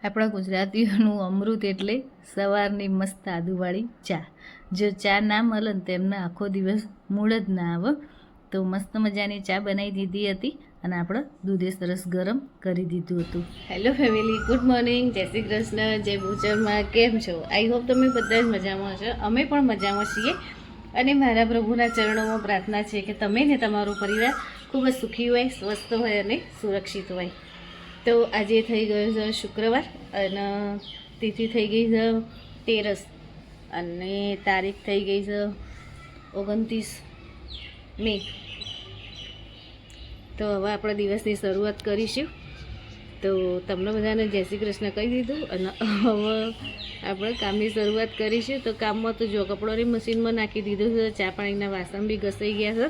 આપણા ગુજરાતીઓનું અમૃત એટલે સવારની મસ્ત આદુવાળી ચા. જો ચા ના મળે ને તેમને આખો દિવસ મૂડ જ ના આવે. તો મસ્ત મજાની ચા બનાવી દીધી હતી અને આપણે દૂધે સરસ ગરમ કરી દીધું હતું. હેલો ફેમિલી, ગુડ મોર્નિંગ, જય શ્રી કૃષ્ણ, જય ભૂચરમાં. કેમ છો? આઈ હોપ તમે બધા જ મજામાં છો. અમે પણ મજામાં છીએ અને મારા પ્રભુના ચરણોમાં પ્રાર્થના છે કે તમે ને તમારો પરિવાર ખૂબ જ સુખી હોય, સ્વસ્થ હોય અને સુરક્ષિત હોય. તો આજે થઈ ગયો છે શુક્રવાર અને તિથિ થઈ ગઈ છે 13 અને તારીખ થઈ ગઈ છે 29 મે. તો હવે આપણે દિવસની શરૂઆત કરીશું. તો તમને બધાને જય શ્રી કૃષ્ણ કહી દીધું અને હવે આપણે કામની શરૂઆત કરીશું. તો કામમાં તો જો કપડોની મશીનમાં નાખી દીધું છે, ચા પાણીના વાસણ બી ઘસાઈ ગયા છે,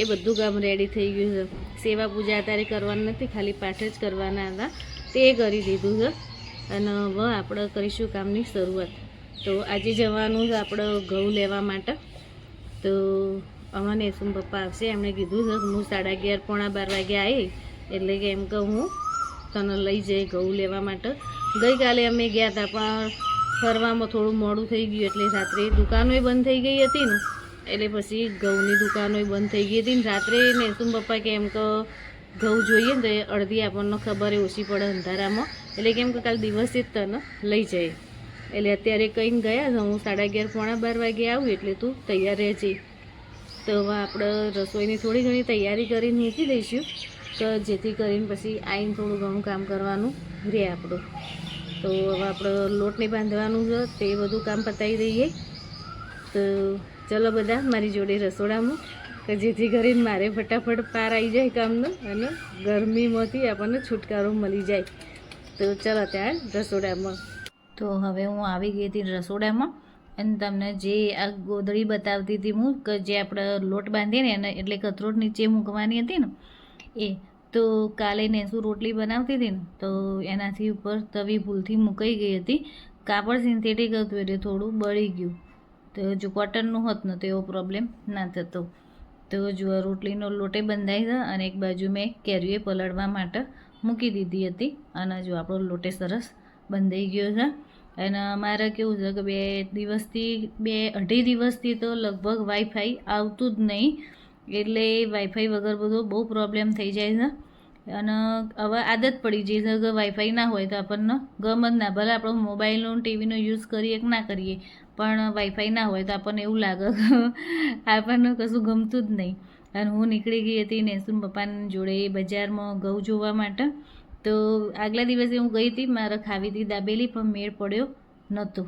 એ બધું કામ રેડી થઈ ગયું છે. સેવા પૂજા અત્યારે કરવાની નથી, ખાલી પાઠ જ કરવાના હતા, તે કરી દીધું છે અને હવે આપણે કરીશું કામની શરૂઆત. તો આજે જવાનું છે આપણે ઘઉં લેવા માટે. તો અમારે નેસુમ પપ્પા આવશે, એમણે કીધું છે હું 11:30 પોણા 12 વાગે આવી એટલે કે એમ કે હું તને લઈ જઈ ઘઉં લેવા માટે. ગઈકાલે અમે ગયા હતા પણ ફરવામાં થોડું મોડું થઈ ગયું એટલે રાત્રે દુકાનોય બંધ થઈ ગઈ હતી ને, એટલે પછી ઘઉંની દુકાનોય બંધ થઈ ગઈ હતી ને રાત્રે નેસુમ પપ્પા કે એમ કે ઘઉં જોઈએ ને તો અડધી આપણને ખબર ઓછી પડે અંધારામાં, એટલે કેમ કે કાલે દિવસે જ તને લઈ જાય. એટલે અત્યારે કહીને ગયા છે હું 11:30 પોણા 12 વાગે આવું એટલે તું તૈયાર રહેજે. તો હવે આપણે રસોઈની થોડી ઘણી તૈયારી કરીને મૂકી દઈશું તો જેથી કરીને પછી આવીને થોડું ઘણું કામ કરવાનું રહે આપણું. તો હવે આપણે લોટને બાંધવાનું છે તે બધું કામ પતાવી દઈએ. તો ચલો બધા મારી જોડે રસોડામાં, કે જેથી કરીને મારે ફટાફટ પાર આવી જાય કામનો અને ગરમીમાંથી આપણને છુટકારો મળી જાય. તો ચલો ત્યાં રસોડામાં. તો હવે હું આવી ગઈ હતી રસોડામાં અને તમને જે આ ગોદડી બતાવતી હતી હું, કે જે આપણે લોટ બાંધીએ ને એને એટલે કથરોટ નીચે મૂકવાની હતી ને એ. તો કાલે નેસુ રોટલી બનાવતી હતી ને તો એનાથી ઉપર તવી ભૂલથી મુકાઈ ગઈ હતી. કાપડ સિન્થેટિક હતું એટલે થોડું બળી ગયું. તો જો કોટનનું હોત ને તો એવો પ્રોબ્લેમ ના થતો. તો જો રોટલીનો લોટે બંધાઈ છે અને એક બાજુ મેં કેરીએ પલળવા માટે મૂકી દીધી હતી અને જો આપણો લોટે સરસ બંધાઈ ગયો છે. અને મારે કેવું છે કે 2-2.5 દિવસથી તો લગભગ વાઈફાઈ આવતું જ નહીં, એટલે વાઈફાઈ વગર બધો બહુ પ્રોબ્લેમ થઈ જાય છે. અને હવે આદત પડી જાય છે કે વાઈફાઈ ના હોય તો આપણને ગમ જ ના, ભલે આપણો મોબાઈલનો ટીવીનો યુઝ કરીએ કે ના કરીએ પણ વાઈફાઈ ના હોય તો આપણને એવું લાગે કે આપણને કશું ગમતું જ નહીં. અને હું નીકળી ગઈ હતી નેસુમ પપ્પાની જોડે બજારમાં ઘઉં જોવા માટે. તો આગલા દિવસે હું ગઈ હતી, મારે ખાવી હતી દાબેલી પણ મેળ પડ્યો નહોતો,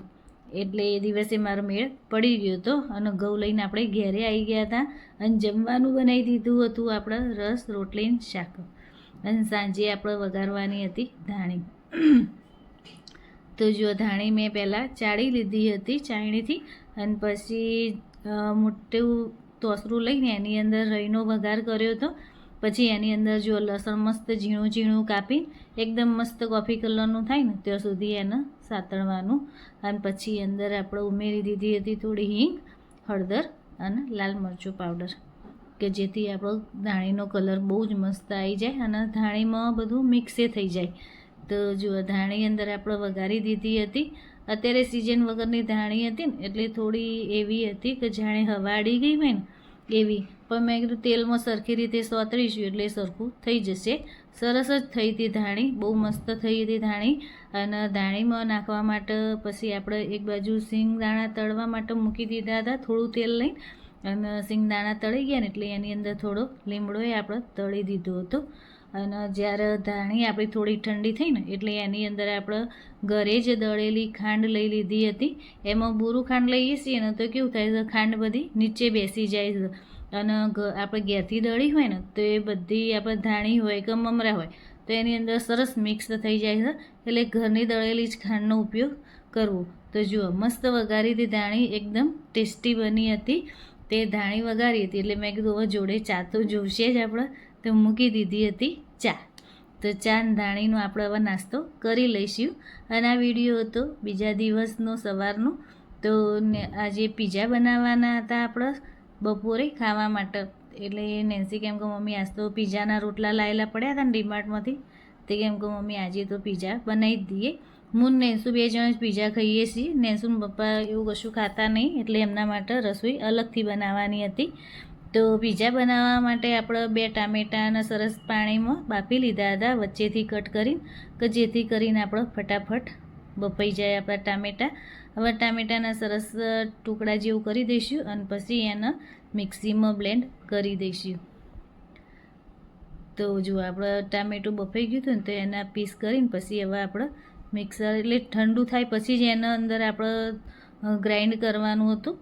એટલે એ દિવસે મારો મેળ પડી ગયો હતો અને ઘઉં લઈને આપણે ઘેરે આવી ગયા હતા અને જમવાનું બનાવી દીધું હતું આપણે રસ રોટલી શાક. અને સાંજે આપણે વઘારવાની હતી ધાણી. તો જો ધાણી મેં પહેલાં ચાળી લીધી હતી ચાળણીથી અને પછી મોટું તોસરું લઈને એની અંદર રઈનો વઘાર કર્યો હતો. પછી એની અંદર જો લસણ મસ્ત ઝીણું ઝીણું કાપી એકદમ મસ્ત કોફી કલરનું થાય ને ત્યાં સુધી એને સાતળવાનું. અને પછી અંદર આપણે ઉમેરી દીધી હતી થોડી હિંગ, હળદર અને લાલ મરચું પાવડર, કે જેથી આપણો ધાણીનો કલર બહુ જ મસ્ત આવી જાય અને ધાણીમાં બધું મિક્સે થઈ જાય. તો જો ધાણી અંદર આપણે વઘારી દીધી હતી. અત્યારે સિઝન વગરની ધાણી હતી ને એટલે થોડી એવી હતી કે જાણે હવાડી ગઈ હોય ને એવી, પણ મેં કીધું તેલમાં સરખી રીતે સોતરીશું એટલે સરખું થઈ જશે. સરસ જ થઈ હતી ધાણી, બહુ મસ્ત થઈ હતી ધાણી. અને ધાણીમાં નાખવા માટે પછી આપણે એક બાજુ સિંગદાણા તળવા માટે મૂકી દીધા હતા થોડું તેલ લઈને, અને સિંગદાણા તળી ગયા ને એટલે એની અંદર થોડો લીમડોએ આપણે તળી દીધો હતો. અને જ્યારે ધાણી આપણી થોડી ઠંડી થઈ ને એટલે એની અંદર આપણે ઘરે જ દળેલી ખાંડ લઈ લીધી હતી. એમાં બૂરું ખાંડ લઈએ છીએ ને તો કેવું થાય છે ખાંડ બધી નીચે બેસી જાય છે અને આપણે ઘેરથી દળી હોય ને તો એ બધી આપણે ધાણી હોય કે મમરા હોય તો એની અંદર સરસ મિક્સ થઈ જાય છે, એટલે ઘરની દળેલી જ ખાંડનો ઉપયોગ કરવો. તો જુઓ મસ્ત વઘારી હતી ધાણી, એકદમ ટેસ્ટી બની હતી. તે ધાણી વઘારી હતી એટલે મેં કીધું હવે જોડે ચા તો જોઈશે જ આપણે, તો મૂકી દીધી હતી ચા. તો ચા ધાણીનો આપણે હવે નાસ્તો કરી લઈશું. અને આ વિડીયો હતો બીજા દિવસનો સવારનો. તો આજે પીઝા બનાવવાના હતા આપણે બપોરે ખાવા માટે, એટલે નેન્સી કેમ કે મમ્મી આજ તો પીઝાના રોટલા લાવેલા પડ્યા હતા ને ડીમાર્ટમાંથી તે કેમ કે મમ્મી આજે તો પીઝા બનાવી જ દઈએ. હું નેન્સુ 2 જણ જ પીઝા ખાઈએ છીએ. નેન્સુન પપ્પા એવું કશું ખાતા નહીં, એટલે એમના માટે રસોઈ અલગથી બનાવવાની હતી. તો પીઝા બનાવવા માટે આપણે 2 ટામેટાના સરસ પાણીમાં બાફી લીધા હતા, વચ્ચેથી કટ કરીને, કે જેથી કરીને આપણે ફટાફટ બફાઈ જાય આપણા ટામેટાં. હવે ટામેટાના સરસ ટુકડા જેવું કરી દઈશું અને પછી એને મિક્સીમાં બ્લેન્ડ કરી દઈશું. તો જો આપણે ટામેટું બફાઈ ગયું હતું ને તો એના પીસ કરીને પછી હવે આપણે મિક્સર એટલે ઠંડુ થાય પછી જ એના અંદર આપણે ગ્રાઇન્ડ કરવાનું હતું.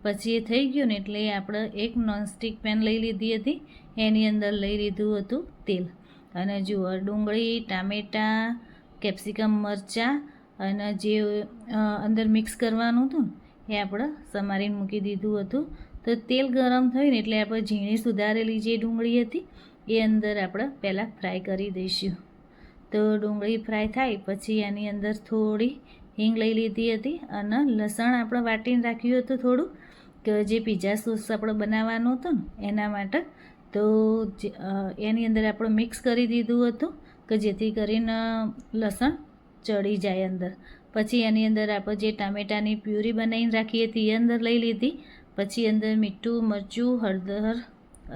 પછી એ થઈ ગયું ને એટલે આપણે એક નોનસ્ટિક પેન લઈ લીધી હતી, એની અંદર લઈ લીધું હતું તેલ. અને જુઓ ડુંગળી, ટામેટાં, કેપ્સિકમ, મરચાં અને જે અંદર મિક્સ કરવાનું હતું ને એ આપણે સમારીને મૂકી દીધું હતું. તો તેલ ગરમ થયું ને એટલે આપણે ઝીણી સુધારેલી જે ડુંગળી હતી એ અંદર આપણે પહેલાં ફ્રાય કરી દઈશું. તો ડુંગળી ફ્રાય થાય પછી એની અંદર થોડી હિંગ લઈ લીધી હતી અને લસણ આપણે વાટીને રાખ્યું હતું થોડું, કે જે પીઝા સોસ આપણે બનાવવાનું હતું ને એના માટે. તો એની અંદર આપણે મિક્સ કરી દીધું હતું કે જેથી કરીને લસણ ચડી જાય અંદર. પછી એની અંદર આપણે જે ટામેટાની પ્યુરી બનાવીને રાખી હતી એ અંદર લઈ લીધી. પછી અંદર મીઠું, મરચું, હળદર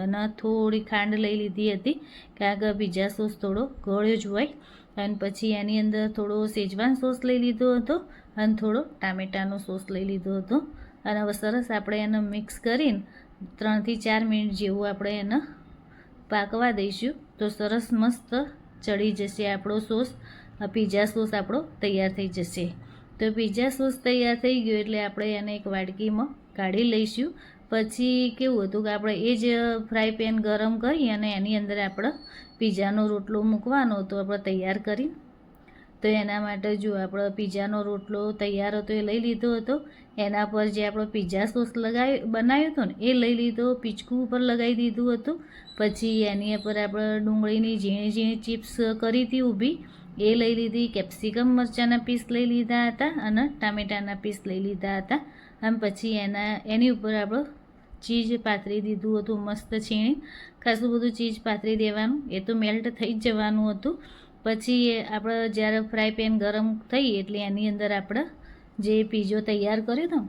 અને થોડી ખાંડ લઈ લીધી હતી, કારણ કે પીઝા સોસ થોડો ગળ્યો જ હોય. અને પછી એની અંદર થોડો શેજવાન સોસ લઈ લીધો હતો અને થોડો ટામેટાનો સોસ લઈ લીધો હતો. અને હવે સરસ આપણે એને મિક્સ કરીને 3 થી 4 મિનિટ જેવું આપણે એને પાકવા દઈશું. તો સરસ મસ્ત ચડી જશે આપણો સોસ, પીઝા સોસ આપણો તૈયાર થઈ જશે. તો પીઝા સોસ તૈયાર થઈ ગયો એટલે આપણે એને એક વાડકીમાં કાઢી લઈશું. પછી કેવું હતું કે આપણે એ જ ફ્રાય પેન ગરમ કરી અને એની અંદર આપણે પીઝાનો રોટલો મૂકવાનો હતો આપણે તૈયાર કરી. તો એના માટે જો આપણે પીઝાનો રોટલો તૈયાર હતો એ લઈ લીધો હતો. એના પર જે આપણો પીઝા સોસ બનાવ્યો હતો ને એ લઈ લીધો, પીચકું ઉપર લગાવી દીધું હતું. પછી એની ઉપર આપણે ડુંગળીની ઝીણી ઝીણી ચિપ્સ કરી હતી ઊભી એ લઈ લીધી, કેપ્સિકમ મરચાંના પીસ લઈ લીધા હતા અને ટામેટાના પીસ લઈ લીધા હતા. અને પછી એની ઉપર આપણે ચીઝ પાથરી દીધું હતું મસ્ત છીણી. ખાસું બધું ચીઝ પાથરી દેવાનું, એ તો મેલ્ટ થઈ જ જવાનું હતું. પછી આપણે જ્યારે ફ્રાય પેન ગરમ થઈ એટલે એની અંદર આપણે જે પીઝો તૈયાર કર્યો હતો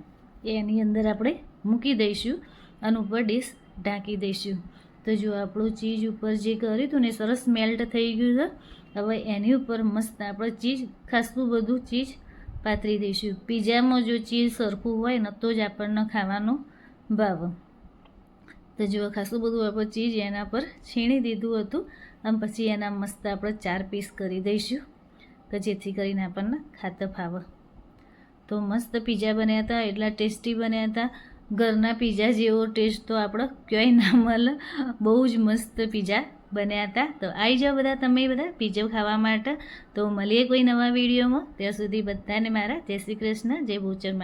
એની અંદર આપણે મૂકી દઈશું અને ઉપર ડીશ ઢાંકી દઈશું. તો જો આપણું ચીઝ ઉપર જે કર્યું હતું ને સરસ મેલ્ટ થઈ ગયું છે. હવે એની ઉપર મસ્ત આપણે ચીઝ ખાસું બધું ચીઝ પાથરી દઈશું. પીઝામાં જો ચીઝ સરખું હોય ને તો જ આપણને ખાવાનું ભાવે. તો જો ખાસું બધું આપણે ચીઝ એના પર છીણી દીધું હતું અને પછી એના મસ્ત આપણે 4 પીસ કરી દઈશું કે જેથી કરીને આપણને ખાતા ફાવે. તો મસ્ત પીઝા બન્યા હતા, એટલા ટેસ્ટી બન્યા હતા. ઘરના પીઝા જેવો ટેસ્ટ તો આપણે ક્યાંય ના મળે. બહુ જ મસ્ત પીઝા બન્યા હતા. તો આવી જાઓ બધા તમે બધા પીઝા ખાવા માટે. તો મળીએ કોઈ નવા વિડીયોમાં. ત્યાં સુધી બધાને મારા જય શ્રી કૃષ્ણ, જય ભૂચર.